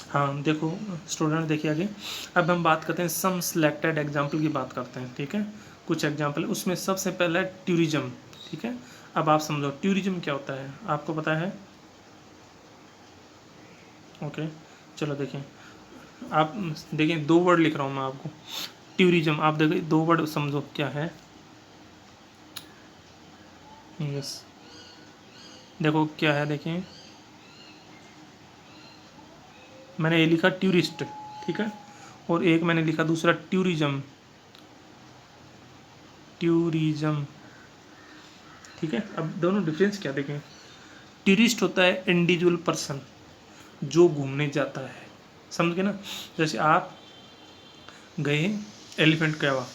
हाँ देखो स्टूडेंट, देखिए आगे। अब हम बात करते हैं सम सिलेक्टेड एग्जाम्पल की बात करते हैं, ठीक है। कुछ एग्जाम्पल, उसमें सबसे पहला है टूरिज्म, ठीक है। अब आप समझो टूरिज्म क्या होता है, आपको पता है? ओके, चलो देखिए। आप देखिए, दो वर्ड लिख रहा हूँ मैं आपको, टूरिज्म। आप देखिए दो वर्ड समझो क्या है। यस, देखो क्या है, देखिए मैंने ये लिखा टूरिस्ट, ठीक है, और एक मैंने लिखा दूसरा टूरिज्म, टूरिज्म, ठीक है। अब दोनों डिफरेंस क्या देखें। टूरिस्ट होता है इंडिविजुअल पर्सन जो घूमने जाता है, समझ गए ना। जैसे आप गए एलिफेंट केवा,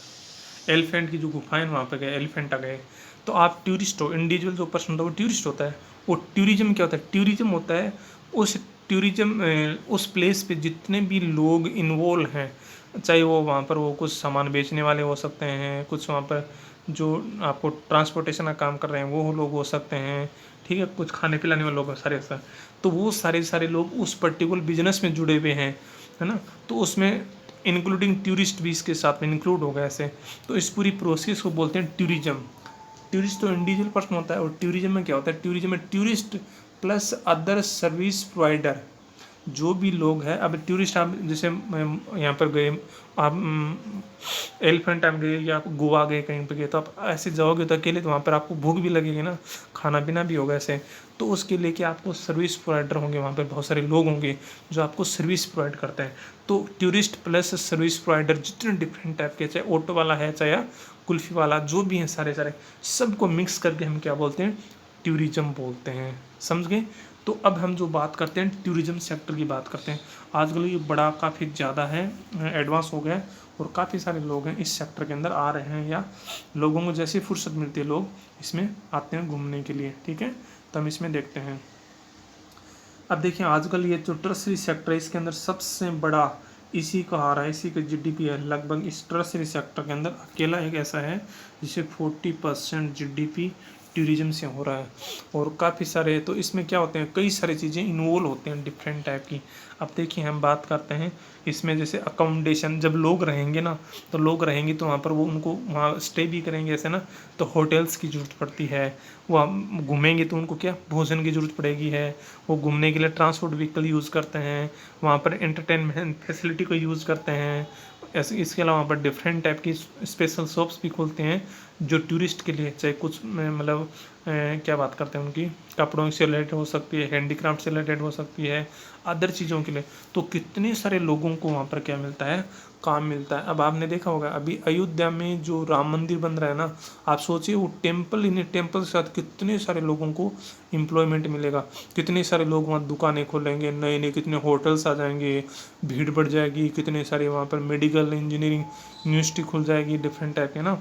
एलिफेंट की जो गुफाएं वहाँ पे गए, एलिफेंटा गए, तो आप टूरिस्ट हो। इंडिविजुअल जो पर्सन होता है वो टूरिस्ट होता है। वो टूरिज्म क्या होता है? टूरिज्म होता है उस टूरिज्म उस प्लेस पे जितने भी लोग इन्वॉल्व हैं, चाहे वो वहाँ पर वो कुछ सामान बेचने वाले हो सकते हैं, कुछ वहाँ पर जो आपको ट्रांसपोर्टेशन का काम कर रहे हैं वो लोग हो सकते हैं, ठीक है, कुछ खाने पिलाने वाले लोग सारे ऐसा। तो वो सारे सारे लोग उस पर्टिकुलर बिजनेस में जुड़े हुए हैं, है ना। तो उसमें इंक्लूडिंग टूरिस्ट भी इसके साथ में इंक्लूड होगा ऐसे। तो इस पूरी प्रोसेस को बोलते हैं टूरिज्म। टूरिस्ट तो इंडिविजुअल पर्सन होता है, और टूरिज्म में क्या होता है? टूरिज्म में tourist plus other service provider, जो भी लोग हैं। अब टूरिस्ट आप जैसे यहाँ पर गए, आप एलिफेंट टाइम गए या आप गोवा गए, कहीं पे गए, तो आप ऐसे जाओगे तो अकेले, तो वहाँ पर आपको भूख भी लगेगी ना, खाना पीना भी होगा ऐसे। तो उसके लिए कि आपको सर्विस प्रोवाइडर होंगे, वहाँ पर बहुत सारे लोग होंगे जो आपको सर्विस प्रोवाइड करते हैं। तो टूरिस्ट प्लस सर्विस प्रोवाइडर जितने डिफरेंट टाइप के, चाहे ऑटो वाला है, चाहे कुल्फ़ी वाला, जो भी हैं सारे सारे, सबको मिक्स करके हम क्या बोलते हैं? टूरिज्म बोलते हैं, समझ गए। तो अब हम जो बात करते हैं टूरिज्म सेक्टर की बात करते हैं। आजकल ये बड़ा काफ़ी ज़्यादा है, एडवांस हो गया है, और काफ़ी सारे लोग हैं इस सेक्टर के अंदर आ रहे हैं, या लोगों को जैसी फुर्सत मिलती है लोग इसमें आते हैं घूमने के लिए, ठीक है। तो हम इसमें देखते हैं। अब देखिए आजकल ये जो टर्सरी सेक्टर है इसके अंदर सबसे बड़ा इसी का आ रहा है, इसी का जीडीपी है लगभग। इस टर्सरी सेक्टर के अंदर अकेला एक ऐसा है जिसे 40% जीडीपी टूरिज्म से हो रहा है, और काफ़ी सारे। तो इसमें क्या होते हैं, कई सारी चीज़ें इन्वॉल्व होते हैं डिफरेंट टाइप की। अब देखिए हम बात करते हैं इसमें, जैसे अकोमोडेशन, जब लोग रहेंगे ना, तो लोग रहेंगे तो वहाँ पर वो उनको वहाँ स्टे भी करेंगे ऐसे ना, तो होटल्स की ज़रूरत पड़ती है। वो घूमेंगे तो उनको क्या भोजन की ज़रूरत पड़ेगी है। वो घूमने के लिए ट्रांसपोर्ट व्हीकल यूज़ करते हैं, वहाँ पर एंटरटेनमेंट फैसिलिटी को यूज़ करते हैं। ऐसे इसके अलावा वहाँ पर डिफरेंट टाइप की स्पेशल शॉप्स भी खोलते हैं जो टूरिस्ट के लिए, चाहे कुछ मतलब क्या बात करते हैं उनकी, कपड़ों से रिलेटेड हो सकती है, हैंडीक्राफ्ट से रिलेटेड हो सकती है, अदर चीज़ों के लिए। तो कितने सारे लोगों को वहाँ पर क्या मिलता है? काम मिलता है। अब आपने देखा होगा अभी अयोध्या में जो राम मंदिर बन रहा है ना, आप सोचिए वो टेम्पल, इन टेम्पल के साथ कितने सारे लोगों को एम्प्लॉयमेंट मिलेगा, कितने सारे लोग वहाँ दुकानें खोलेंगे, नए नए कितने होटल्स आ जाएंगे, भीड़ बढ़ जाएगी, कितने सारे वहाँ पर मेडिकल इंजीनियरिंग यूनिवर्सिटी खुल जाएगी डिफरेंट टाइप के ना,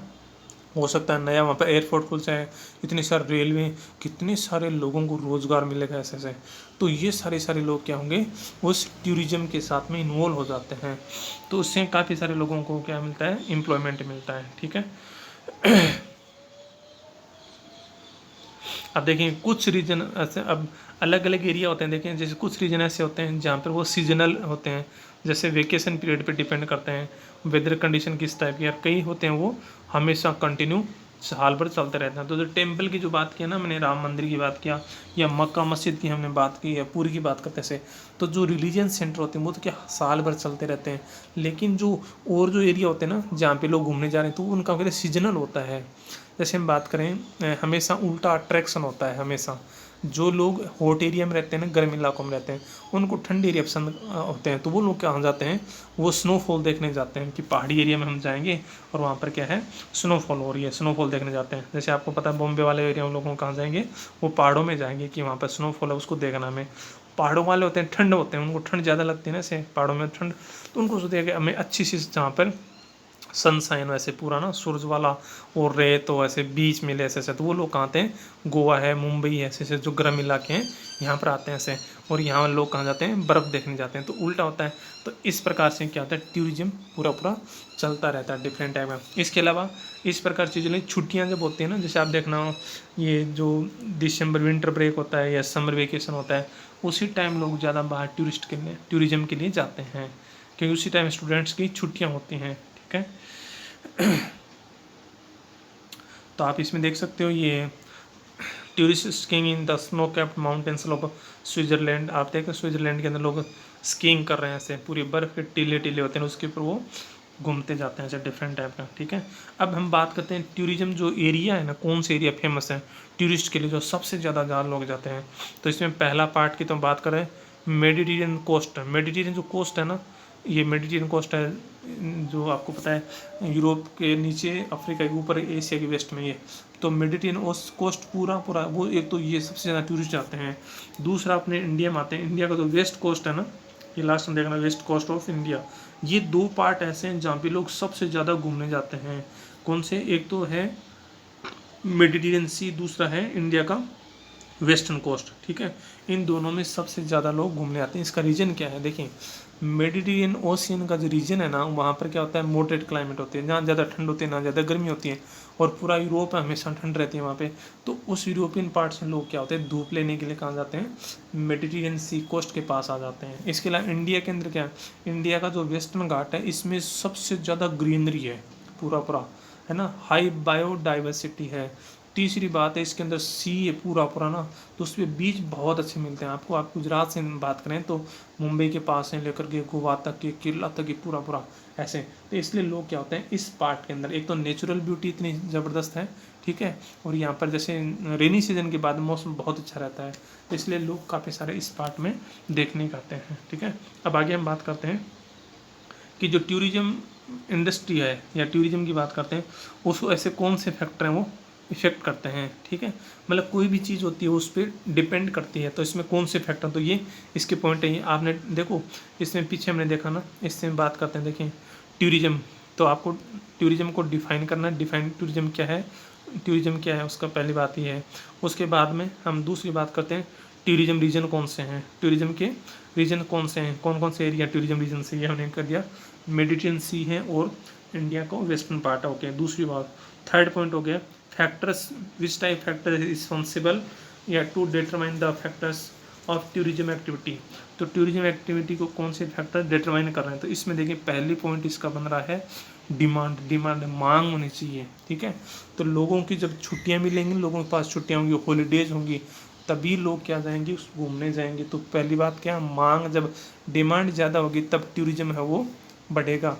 हो सकता है नया वहाँ पर एयरपोर्ट खुल जाए, इतने सारे रेलवे, कितने सारे लोगों को रोज़गार मिलेगा ऐसे ऐसे। तो ये सारे सारे लोग क्या होंगे, उस टूरिज्म के साथ में इन्वॉल्व हो जाते हैं। तो उससे काफ़ी सारे लोगों को क्या मिलता है? एम्प्लॉयमेंट मिलता है, ठीक है। अब देखिए कुछ रीजन ऐसे, अब अलग अलग एरिया होते हैं, देखें जैसे कुछ रीजन ऐसे होते हैं जहाँ पर वो सीजनल होते हैं, जैसे वेकेशन पीरियड पे डिपेंड करते हैं, वेदर कंडीशन किस टाइप की। और कई होते हैं वो हमेशा कंटिन्यू साल भर चलते रहते हैं। तो जो टेम्पल की जो बात किया ना मैंने, राम मंदिर की बात किया, या मक्का मस्जिद की हमने बात की, या पूरी की बात करते से, तो जो रिलीजियन सेंटर होते हैं वो तो क्या साल भर चलते रहते हैं। लेकिन जो और जो एरिया होते हैं ना जहाँ पे लोग घूमने जा रहे हैं, तो उनका वगैरह सीजनल होता है। जैसे हम बात करें, हमेशा उल्टा अट्रैक्शन होता है हमेशा। जो लोग हॉट एरिया में रहते हैं ना, गर्म इलाकों में रहते हैं, उनको ठंडे एरिया पसंद होते हैं, तो वो लोग कहाँ जाते हैं? वो स्नोफॉल देखने जाते हैं, कि पहाड़ी एरिया में हम जाएंगे और वहाँ पर क्या है, स्नोफॉल हो रही है, स्नोफॉल देखने जाते हैं। जैसे आपको पता है बॉम्बे वाले एरिया में लोगों कहाँ जाएंगे, वो पहाड़ों में जाएंगे कि वहाँ पर स्नोफॉल है उसको देखना हमें। पहाड़ों वाले होते हैं ठंड होते हैं, उनको ठंड ज़्यादा लगती है ना, ऐसे पहाड़ों में ठंड, तो उनको सोचते हैं कि हमें अच्छी सी जहाँ पर सनसाइन वैसे पूरा ना सूरज वाला, और रेत तो ऐसे बीच मिले ऐसे ऐसे, तो वो लोग कहाँ आते हैं? गोवा है, मुंबई है, ऐसे ऐसे जो गर्म इलाके हैं यहाँ पर आते हैं ऐसे। और यहाँ लोग कहाँ जाते हैं? बर्फ़ देखने जाते हैं। तो उल्टा होता है। तो इस प्रकार से क्या होता है, टूरिज्म पूरा पूरा चलता रहता है डिफरेंट टाइप का। इसके अलावा इस प्रकार चीज़ों में छुट्टियाँ जब होती हैं ना, जैसे आप देखना हो ये जो दिसंबर विंटर ब्रेक होता है या समर वेकेशन होता है, उसी टाइम लोग ज़्यादा बाहर टूरिज्म के लिए जाते हैं, क्योंकि उसी टाइम स्टूडेंट्स की छुट्टियाँ होती हैं। ठीक है, तो आप इसमें देख सकते हो ये tourist skiing in the snow capped mountains of Switzerland. आप देखें स्विट्जरलैंड के अंदर लोग स्कीइंग कर रहे हैं, ऐसे पूरी बर्फ़ के टीले टीले होते हैं, उसके ऊपर वो घूमते जाते हैं ऐसे डिफरेंट टाइप का। ठीक है, अब हम बात करते हैं टूरिज्म जो एरिया है ना, कौन से एरिया फेमस है टूरिस्ट के लिए, जो सबसे ज़्यादा लोग जाते हैं। तो इसमें पहला पार्ट की तो हम बात करें मेडिटेरियन कोस्ट। मेडिटेरियन जो कोस्ट है ना, ये मेडिटेरियन कोस्ट है जो आपको पता है यूरोप के नीचे, अफ्रीका के ऊपर, एशिया के वेस्ट में ये। तो मेडिटेरियन कोस्ट पूरा वो एक तो ये सबसे ज़्यादा टूरिस्ट जाते हैं। दूसरा अपने इंडिया में आते हैं, इंडिया का जो वेस्ट कोस्ट है ना, ये लास्ट में देखना वेस्ट कोस्ट ऑफ इंडिया। ये दो पार्ट ऐसे हैं जहाँ पे लोग सबसे ज़्यादा घूमने जाते हैं। कौन से? एक तो है मेडिटेरियन सी, दूसरा है इंडिया का वेस्टर्न कोस्ट। ठीक है, इन दोनों में सबसे ज़्यादा लोग घूमने आते हैं। इसका रीज़न क्या है? देखिए, मेडिटेरियन ओशियन का जो रीजन है ना, वहाँ पर क्या होता है, मॉडरेट क्लाइमेट होती है, जहाँ ज़्यादा ठंड होती है ना ज़्यादा गर्मी होती है, और पूरा यूरोप हमेशा ठंड रहती है वहाँ पे। तो उस यूरोपियन पार्ट से लोग क्या होते हैं, धूप लेने के लिए कहाँ जाते हैं, मेडिटेरियन सी कोस्ट के पास आ जाते हैं। इसके अलावा इंडिया के अंदर क्या है, इंडिया का जो वेस्टर्न घाट है, इसमें सबसे ज़्यादा ग्रीनरी है, पूरा है ना, हाई बायोडाइवर्सिटी है। तीसरी बात है, इसके अंदर सी है पूरा ना, तो उस पर बीच बहुत अच्छे मिलते हैं आपको। आप गुजरात से बात करें तो मुंबई के पास से लेकर के गोवा तक के, केरला तक के, पूरा ऐसे। तो इसलिए लोग क्या होते हैं, इस पार्ट के अंदर एक तो नेचुरल ब्यूटी इतनी ज़बरदस्त है, ठीक है, और यहाँ पर जैसे रेनी सीजन के बाद मौसम बहुत अच्छा रहता है, तो इसलिए लोग काफ़ी सारे इस पार्ट में देखने के आते हैं। ठीक है, अब आगे हम बात करते हैं कि जो टूरिज्म इंडस्ट्री है या टूरिज्म की बात करते हैं, उसको ऐसे कौन से फैक्टर हैं वो इफेक्ट करते हैं। ठीक है, मतलब कोई भी चीज़ होती है उस पर डिपेंड करती है, तो इसमें कौन से फैक्टर, तो ये इसके पॉइंट है। ये आपने देखो, इसमें पीछे हमने देखा ना, इससे बात करते हैं। देखिए टूरिज्म, तो आपको टूरिज्म को डिफाइन करना है, डिफाइन टूरिज्म क्या है, टूरिज्म क्या है उसका पहली बात ये है। उसके बाद में हम दूसरी बात करते हैं, टूरिज्म रीजन कौन से हैं, टूरिज्म के रीजन कौन से हैं, कौन कौन से एरिया टूरिज्म रीजन से, ये हमने कर दिया, मेडिटेरियन सी है और इंडिया को वेस्टर्न पार्ट हो गया। दूसरी बात, थर्ड पॉइंट हो गया factors, which type factor is responsible या to determine the factors of tourism activity. तो टूरिज्म एक्टिविटी को कौन से फैक्टर डिटरमाइन कर रहे हैं, तो इसमें देखिए पहली पॉइंट इसका बन रहा है डिमांड, मांग होनी चाहिए। ठीक है, तो लोगों की जब छुट्टियां मिलेंगी, लोगों के पास छुट्टियां होंगी, हॉलीडेज होंगी, तभी लोग क्या जाएंगे, उस घूमने जाएंगे। तो पहली बात क्या, मांग, जब डिमांड ज़्यादा होगी तब टूरिज्म है वो बढ़ेगा।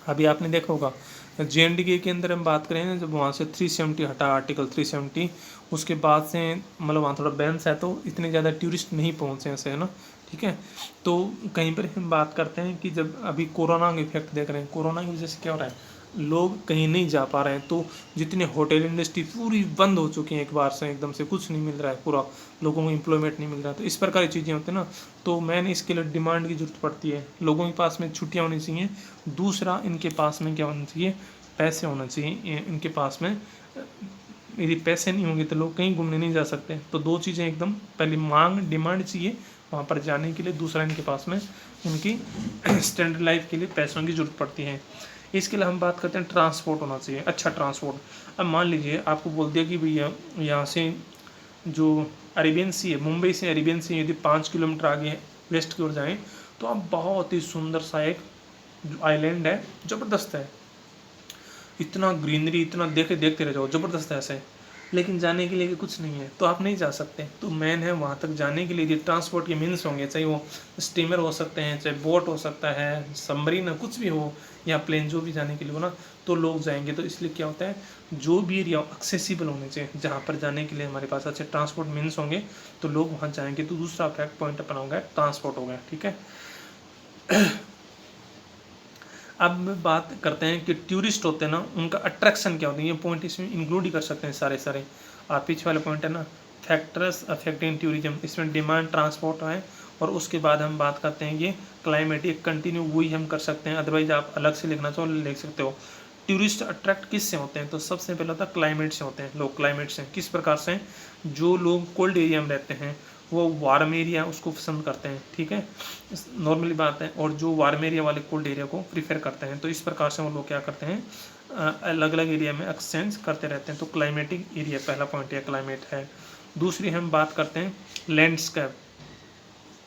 अभी आपने देखा होगा JNDK के अंदर हम बात करें, जब वहाँ से 370 हटा, आर्टिकल 370, उसके बाद से मतलब वहाँ थोड़ा बैलेंस है, तो इतने ज़्यादा टूरिस्ट नहीं पहुँचे ऐसे, है ना। ठीक है, तो कहीं पर हम बात करते हैं कि जब अभी कोरोना का इफेक्ट देख रहे हैं, कोरोना की वजह से क्या हो रहा है, लोग कहीं नहीं जा पा रहे हैं, तो जितने होटल इंडस्ट्री पूरी बंद हो चुकी हैं, एक बार से एकदम से कुछ नहीं मिल रहा है, पूरा लोगों को एम्प्लॉयमेंट नहीं मिल रहा है। तो इस प्रकार की चीज़ें होती हैं ना, तो मैंने इसके लिए डिमांड की जरूरत पड़ती है, लोगों के पास में छुट्टियाँ होनी चाहिए। दूसरा, इनके पास में क्या होना चाहिए, पैसे होना चाहिए इनके पास में। यदि पैसे नहीं होंगे तो लोग कहीं घूमने नहीं जा सकते। तो दो चीज़ें एकदम, पहली मांग, डिमांड चाहिए वहाँ पर जाने के लिए, दूसरा इनके पास में इनकी स्टैंडर्ड लाइफ के लिए पैसों की ज़रूरत पड़ती है। इसके लिए हम बात करते हैं ट्रांसपोर्ट होना चाहिए, अच्छा ट्रांसपोर्ट। अब मान लीजिए आपको बोल दिया कि भैया यहाँ से जो अरेबियन सी है, मुंबई से अरेबियन सी यदि 5 किलोमीटर आगे वेस्ट की ओर जाएँ, तो आप बहुत ही सुंदर सा एक आइलैंड है, ज़बरदस्त है, इतना ग्रीनरी, इतना देखते रह जाओ, ज़बरदस्त है ऐसे, लेकिन जाने के लिए भी कुछ नहीं है, तो आप नहीं जा सकते। तो मेन है वहाँ तक जाने के लिए यदि ट्रांसपोर्ट के मीन्स होंगे, चाहे वो स्टीमर हो सकते हैं, चाहे बोट हो सकता है, सबमरीन, कुछ भी हो, या प्लेन, जो भी जाने के लिए हो ना, तो लोग जाएंगे। तो इसलिए क्या होता है, जो भी एरिया एक्सेसिबल होने चाहिए, जहाँ पर जाने के लिए हमारे पास अच्छे ट्रांसपोर्ट मीन्स होंगे, तो लोग वहाँ जाएंगे। तो दूसरा फैक्ट पॉइंट अपना होगा ट्रांसपोर्ट हो गया। ठीक है, अब बात करते हैं कि टूरिस्ट होते हैं ना, उनका अट्रैक्शन क्या होता है, ये पॉइंट इसमें इंक्लूड ही कर सकते हैं सारे। आप पीछे वाले पॉइंट है ना, फैक्टर्स अफेक्टिंग टूरिज्म, इसमें डिमांड, ट्रांसपोर्ट है, और उसके बाद हम बात करते हैं ये क्लाइमेट, ये कंटिन्यू वही हम कर सकते हैं, अदरवाइज आप अलग से लिखना चाहो लिख सकते हो। टूरिस्ट अट्रैक्ट किस से होते हैं, तो सबसे पहले होता है क्लाइमेट से होते हैं। लोग क्लाइमेट से किस प्रकार से, जो लोग कोल्ड एरिया में रहते हैं वो वार्म एरिया उसको पसंद करते हैं। ठीक है, नॉर्मली बात है, और जो वार्म एरिया वाले कोल्ड एरिया को प्रीफर करते हैं। तो इस प्रकार से वो लोग क्या करते हैं, अलग अलग एरिया में एक्सचेंज करते रहते हैं। तो क्लाइमेटिक एरिया पहला पॉइंट है, क्लाइमेट है। दूसरी हम बात करते हैं लैंडस्केप।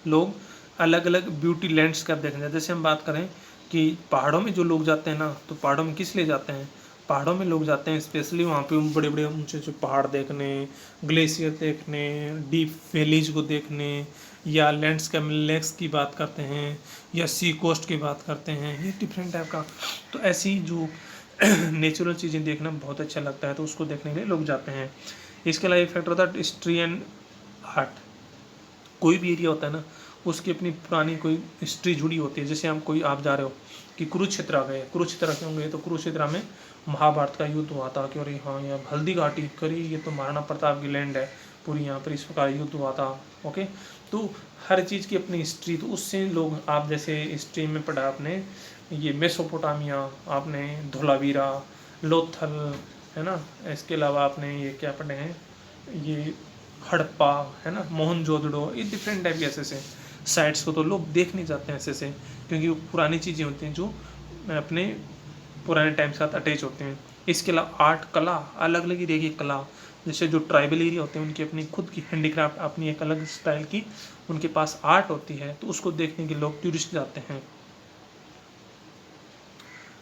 लोग अलग अलग ब्यूटी लैंडस्केप देखने जाते हैं। जैसे हम बात करें कि पहाड़ों में जो लोग जाते हैं ना, तो पहाड़ों में किस लिए जाते हैं? पहाड़ों में लोग जाते हैं स्पेशली वहाँ पे बड़े बड़े ऊंचे ऊंचे पहाड़ देखने, ग्लेशियर देखने, डीप वैलीज को देखने, या लैंडस्केप लेक्स की बात करते हैं, या सी कोस्ट की बात करते हैं, ये डिफरेंट टाइप का। तो ऐसी जो नेचुरल चीज़ें देखना बहुत अच्छा लगता है, तो उसको देखने के लिए लोग जाते हैं। इसके अलावा एक फैक्टर होता है हिस्ट्री एंड आर्ट। कोई भी एरिया होता है ना, उसकी अपनी पुरानी कोई हिस्ट्री जुड़ी होती है। जैसे हम कोई आप जा रहे हो कि कुरुक्षेत्र आ गए, कुरुक्षेत्र क्यों गए? तो कुरुक्षेत्र में महाभारत का युद्ध हुआ था कि अरे हाँ यहाँ हल्दी घाटी करी, ये तो महाराणा प्रताप की लैंड है पूरी, यहाँ पर इस प्रकार युद्ध हुआ था। ओके, तो हर चीज़ की अपनी हिस्ट्री, तो उससे लोग, आप जैसे हिस्ट्री में पढ़ा आपने ये मेसोपोटामिया, आपने धोलावीरा, लोथल, है ना, इसके अलावा आपने ये क्या पढ़े हैं, ये हड़प्पा, है ना, मोहनजोदड़ो, ये डिफरेंट टाइप के ऐसे से साइट्स को तो लोग देख नहीं जाते हैं ऐसे से, क्योंकि वो पुरानी चीज़ें होती हैं जो अपने पुराने टाइम के साथ अटैच होते हैं। इसके अलावा आर्ट, कला, अलग अलग एरिया की कला, जैसे जो ट्राइबल एरिया होते हैं उनकी अपनी खुद की हैंडीक्राफ्ट, अपनी एक अलग स्टाइल की उनके पास आर्ट होती है, तो उसको देखने के लोग टूरिस्ट जाते हैं।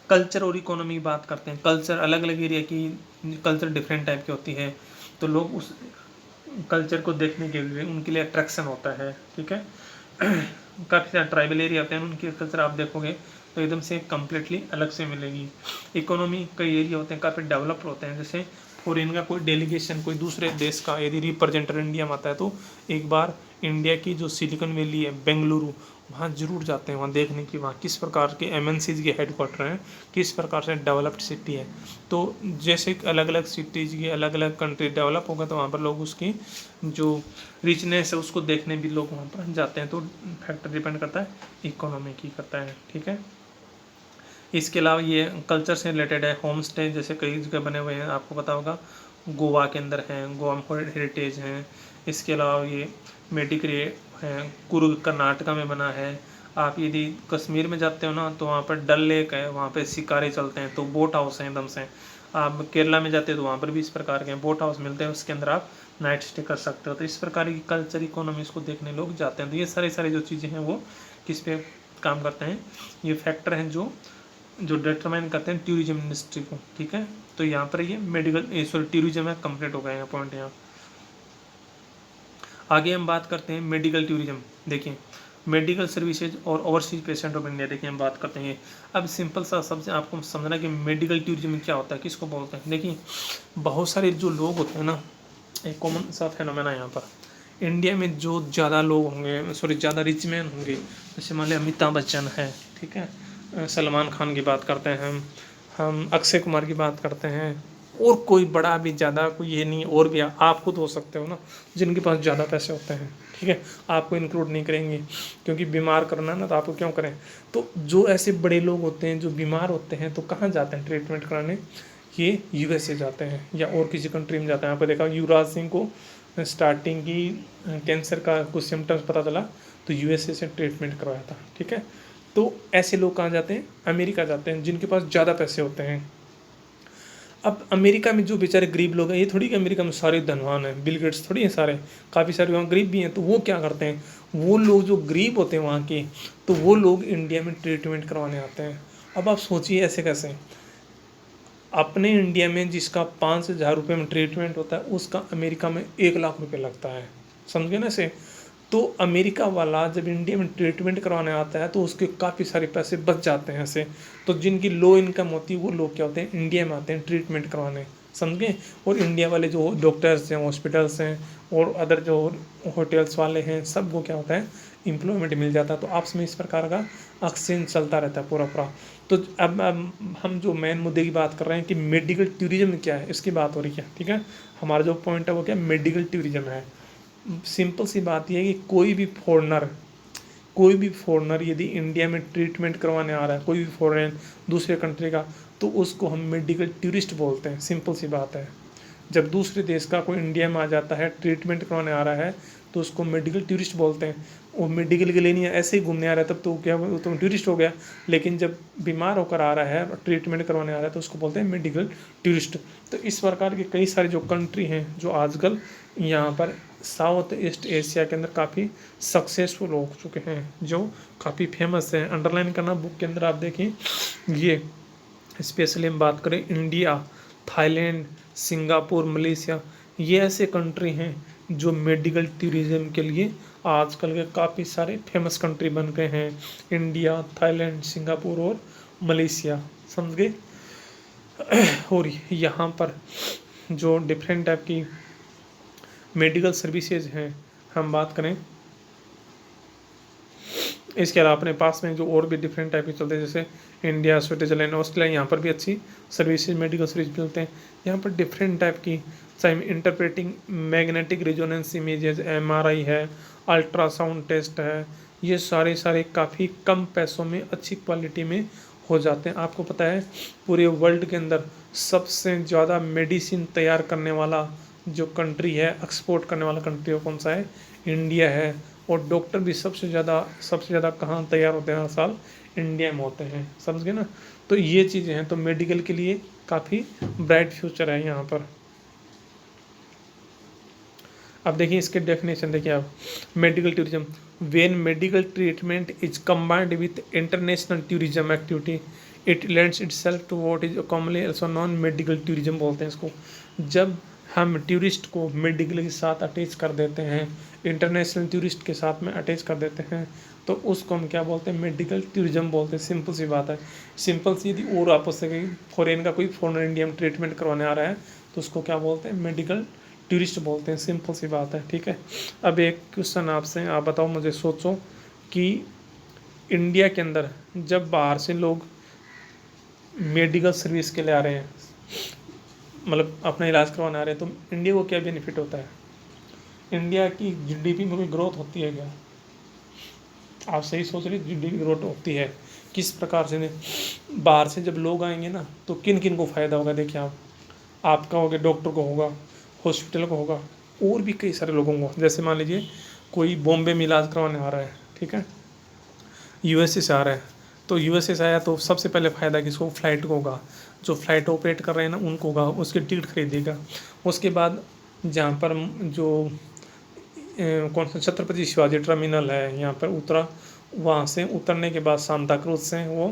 कल्चर और इकोनॉमी की बात करते हैं। कल्चर, अलग अलग एरिया की कल्चर डिफरेंट टाइप की होती है, तो लोग उस कल्चर को देखने के लिए उनके लिए अट्रैक्शन होता है। ठीक है, काफ़ी सारे ट्राइबल एरिया होते हैं, उनके कल्चर आप देखोगे तो एकदम से कम्प्लीटली अलग से मिलेगी। इकोनॉमी, कई एरिया होते हैं काफ़ी डेवलप्ड होते हैं, जैसे फॉरेन का कोई डेलीगेशन, कोई दूसरे देश का यदि रिप्रेजेंटेटिव इंडिया में आता है, तो एक बार इंडिया की जो सिलिकॉन वैली है, बेंगलुरु, वहाँ जरूर जाते हैं, वहाँ देखने की वहाँ किस प्रकार के MNCs के हेडक्वार्टर हैं, किस प्रकार से डेवलप्ड सिटी है। तो जैसे अलग अलग सिटीज़ की अलग अलग कंट्री डेवलप होगा, तो वहाँ पर लोग उसकी जो रिचनेस है उसको देखने भी लोग वहाँ पर जाते हैं। तो फैक्टर डिपेंड करता है इकोनॉमी की करता है। ठीक है, इसके अलावा ये कल्चर से रिलेटेड है। होम स्टे जैसे कई जगह बने हुए हैं, आपको पता होगा गोवा के अंदर हैं, गोवा में हेरिटेज हैं। इसके अलावा ये मेडिक्रे हैं, कुर्ग कर्नाटका में बना है। आप यदि कश्मीर में जाते हो ना, तो वहाँ पर डल लेक है, वहाँ पे शिकारे चलते हैं, तो बोट हाउस है एकदम से। आप केरला में जाते हो तो वहाँ पर भी इस प्रकार के बोट हाउस मिलते हैं, उसके अंदर आप नाइट स्टे कर सकते हो। तो इस प्रकार की कल्चर इकोनॉमी को देखने लोग जाते हैं। तो ये सारे जो चीज़ें हैं वो किस पे काम करते हैं, ये फैक्टर हैं जो डिटरमाइन करते हैं टूरिज्म इंडस्ट्री को। ठीक है, तो यहाँ पर ये मेडिकल सॉरी टूरिज्म है, कंप्लीट हो गया यहाँ पॉइंट। यहाँ आगे हम बात करते हैं मेडिकल टूरिज्म। देखिए, मेडिकल सर्विसेज और ओवरसीज पेशेंट ऑफ इंडिया, देखिए हम बात करते हैं। अब सिंपल सा सबसे आपको समझना कि मेडिकल टूरिज्म क्या होता है, किसको बोलते हैं। देखिए, बहुत सारे जो लोग होते हैं ना, एक कॉमन सा फेनोमेना यहाँ पर इंडिया में जो ज़्यादा लोग होंगे, सॉरी ज़्यादा रिच मैन होंगे, जैसे मान लिया अमिताभ बच्चन है, ठीक है, सलमान खान की बात करते हैं, हम अक्षय कुमार की बात करते हैं, और कोई बड़ा भी ज़्यादा कोई ये नहीं, और भी आप खुद हो सकते हो ना जिनके पास ज़्यादा पैसे होते हैं। ठीक है, आपको इंक्लूड नहीं करेंगे क्योंकि बीमार करना ना, तो आपको क्यों करें। तो जो ऐसे बड़े लोग होते हैं जो बीमार होते हैं, तो कहाँ जाते हैं ट्रीटमेंट कराने, ये USA जाते हैं या और किसी कंट्री में जाते हैं। आपको देखा युवराज सिंह को स्टार्टिंग की कैंसर का कुछ सिम्टम्स पता चला तो USA से ट्रीटमेंट करवाया था। ठीक है, तो ऐसे लोग कहाँ जाते हैं, अमेरिका जाते हैं, जिनके पास ज़्यादा पैसे होते हैं। अब अमेरिका में जो बेचारे गरीब लोग हैं, ये थोड़ी कि अमेरिका में सारे धनवान हैं, बिल गेट्स थोड़ी हैं सारे, काफ़ी सारे वहाँ गरीब भी हैं। तो वो क्या करते हैं, वो लोग जो गरीब होते हैं वहाँ के, तो वो लोग इंडिया में ट्रीटमेंट करवाने आते हैं। अब आप सोचिए ऐसे कैसे, अपने इंडिया में जिसका 5,000 रुपये में ट्रीटमेंट होता है, उसका अमेरिका में 1 लाख रुपये लगता है। समझ गए ना ऐसे। तो अमेरिका वाला जब इंडिया में ट्रीटमेंट करवाने आता है, तो उसके काफ़ी सारे पैसे बच जाते हैं ऐसे। तो जिनकी लो इनकम होती है, वो लोग क्या होते हैं, इंडिया में आते हैं ट्रीटमेंट करवाने। समझे। और इंडिया वाले जो डॉक्टर्स हैं, हॉस्पिटल्स हैं, और अदर जो होटल्स वाले हैं, सबको क्या होता है, एम्प्लॉयमेंट मिल जाता है। तो आपस में इस प्रकार का एक्सचेंज चलता रहता है पूरा। तो अब हम जो मेन मुद्दे की बात कर रहे हैं कि मेडिकल टूरिज्म क्या है, इसकी बात हो रही है। ठीक है, हमारा जो पॉइंट है वो क्या, मेडिकल टूरिज्म है। सिंपल सी बात यह है कि कोई भी फॉरेनर यदि इंडिया में ट्रीटमेंट करवाने आ रहा है, कोई भी फॉरेन दूसरे कंट्री का, तो उसको हम मेडिकल टूरिस्ट बोलते हैं। सिंपल सी बात है, जब दूसरे देश का कोई इंडिया में आ जाता है, ट्रीटमेंट करवाने आ रहा है, तो उसको मेडिकल टूरिस्ट बोलते हैं। वो मेडिकल के लिए नहीं, ऐसे ही घूमने आ रहा है, तब तो क्या, वो तो टूरिस्ट हो गया। लेकिन जब बीमार होकर आ रहा है, ट्रीटमेंट करवाने आ रहा है, तो उसको बोलते हैं मेडिकल टूरिस्ट। तो इस प्रकार के कई सारे जो कंट्री हैं, जो आजकल यहाँ पर साउथ ईस्ट एशिया के अंदर काफ़ी सक्सेसफुल हो चुके हैं, जो काफ़ी फेमस हैं। अंडरलाइन करना बुक के अंदर, आप देखिए ये स्पेशली हम बात करें इंडिया, थाईलैंड, सिंगापुर, मलेशिया, ये ऐसे कंट्री हैं जो मेडिकल टूरिज्म के लिए आजकल के काफ़ी सारे फेमस कंट्री बन गए हैं। इंडिया, थाईलैंड, सिंगापुर और मलेशिया, समझ गए। और यहाँ पर जो डिफरेंट टाइप की मेडिकल सर्विसेज हैं, हम बात करें, इसके अलावा अपने पास में जो और भी डिफरेंट टाइप के चलते हैं, जैसे इंडिया, स्विट्ज़रलैंड, ऑस्ट्रेलिया, यहाँ पर भी अच्छी सर्विसेज, मेडिकल सर्विस मिलते हैं। यहाँ पर डिफरेंट टाइप की, चाहे interpreting magnetic resonance images, MRI है, अल्ट्रासाउंड टेस्ट है, ये सारे काफ़ी कम पैसों में अच्छी क्वालिटी में हो जाते हैं। आपको पता है पूरे वर्ल्ड के अंदर सबसे ज़्यादा मेडिसिन तैयार करने वाला जो कंट्री है, एक्सपोर्ट करने वाला कंट्री, वो कौन सा है? इंडिया है। और डॉक्टर भी सबसे ज़्यादा कहाँ तैयार होते हैं? हर साल इंडिया में होते हैं, समझ गए ना। तो ये चीज़ें हैं, तो मेडिकल के लिए काफ़ी ब्राइट फ्यूचर है यहाँ पर। अब देखिए इसके डेफिनेशन देखिए आप, medical tourism, when medical treatment is combined with international tourism activity it lends itself to what is commonly also known medical tourism बोलते हैं इसको। जब हम टूरिस्ट को मेडिकल के साथ अटैच कर देते हैं, इंटरनेशनल टूरिस्ट के साथ में अटैच कर देते हैं, तो उसको हम क्या बोलते हैं? मेडिकल टूरिज्म बोलते हैं। सिंपल सी बात है, सिंपल सी यदि और आपस से फॉरेन का कोई फॉरेन इंडिया में ट्रीटमेंट करवाने आ रहा है तो उसको क्या बोलते हैं? मेडिकल टूरिस्ट बोलते हैं। सिंपल सी बात है, ठीक है। अब एक क्वेश्चन आपसे, आप बताओ मुझे, सोचो कि इंडिया के अंदर जब बाहर से लोग मेडिकल सर्विस के लिए आ रहे हैं, मतलब अपना इलाज करवाने आ रहे हैं, तो इंडिया को क्या बेनिफिट होता है? इंडिया की GDP में कोई ग्रोथ होती है क्या? आप सही सोच रहे, GDP ग्रोथ होती है। किस प्रकार से? बाहर से जब लोग आएंगे ना, तो किन किन को फ़ायदा होगा? देखिए आपका होगा, डॉक्टर को होगा, हॉस्पिटल को होगा, और भी कई सारे लोगों को। जैसे मान लीजिए कोई बॉम्बे में इलाज करवाने आ रहा है, ठीक है, USA से आ रहा है, तो USA से आया तो सबसे पहले फ़ायदा किसको? फ्लाइट को होगा। जो फ्लाइट ऑपरेट कर रहे हैं ना, उनको होगा, उसकी टिकट खरीदेगा। उसके बाद जहाँ पर जो कौन सा छत्रपति शिवाजी टर्मिनल है, यहाँ पर उतरा, वहाँ से उतरने के बाद सांता क्रूज से वो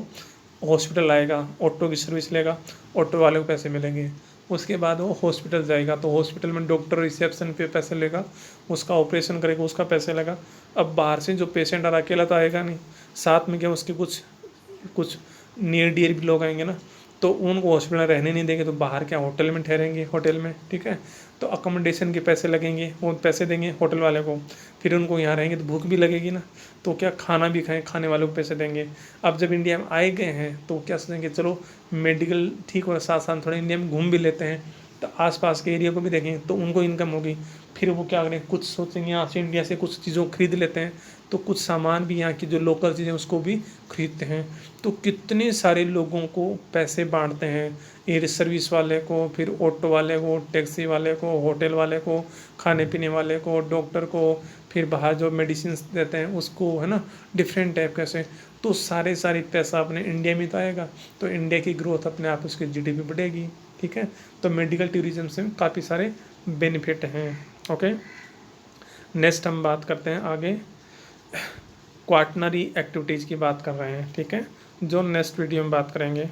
हॉस्पिटल आएगा, ऑटो की सर्विस लेगा, ऑटो वाले को पैसे मिलेंगे। उसके बाद वो हॉस्पिटल जाएगा, तो हॉस्पिटल में डॉक्टर रिसेप्शन पे पैसे लेगा, उसका ऑपरेशन करेगा, उसका पैसे लेगा। अब बाहर से जो पेशेंट आ रहा, अकेला तो आएगा नहीं, साथ में क्या उसके कुछ नियर डियर भी लोग आएंगे ना, तो उनको हॉस्पिटल में रहने नहीं देंगे, तो बाहर क्या होटल में ठहरेंगे, होटल में, ठीक है। तो अकोमोडेशन के पैसे लगेंगे, वो पैसे देंगे होटल वाले को, फिर उनको यहाँ रहेंगे तो भूख भी लगेगी ना, तो क्या खाना भी खाएं, खाने वालों को पैसे देंगे। अब जब इंडिया में आए गए हैं तो क्या सोचेंगे, चलो मेडिकल ठीक हो, साथ साथ थोड़ा इंडिया में घूम भी लेते हैं, तो आसपास के एरिया को भी देखें, तो उनको इनकम होगी। फिर वो क्या करें, कुछ सोचेंगे यहाँ से इंडिया से कुछ चीज़ों को खरीद लेते हैं, तो कुछ सामान भी यहाँ की जो लोकल चीज़ें उसको भी खरीदते हैं। तो कितने सारे लोगों को पैसे बांटते हैं, एयर सर्विस वाले को, फिर ऑटो वाले को, टैक्सी वाले को, होटल वाले को, खाने पीने वाले को, डॉक्टर को, फिर बाहर जो मेडिसिन देते हैं उसको, है ना, डिफरेंट टाइप कैसे। तो सारे पैसा अपने इंडिया में तो आएगा, तो इंडिया की ग्रोथ अपने आप उसकी GDP बढ़ेगी, ठीक है। तो मेडिकल टूरिज्म से काफ़ी सारे बेनिफिट हैं। ओके, नेक्स्ट हम बात करते हैं आगे, क्वाटनरी एक्टिविटीज़ की बात कर रहे हैं, ठीक है, जो नेक्स्ट वीडियो में बात करेंगे।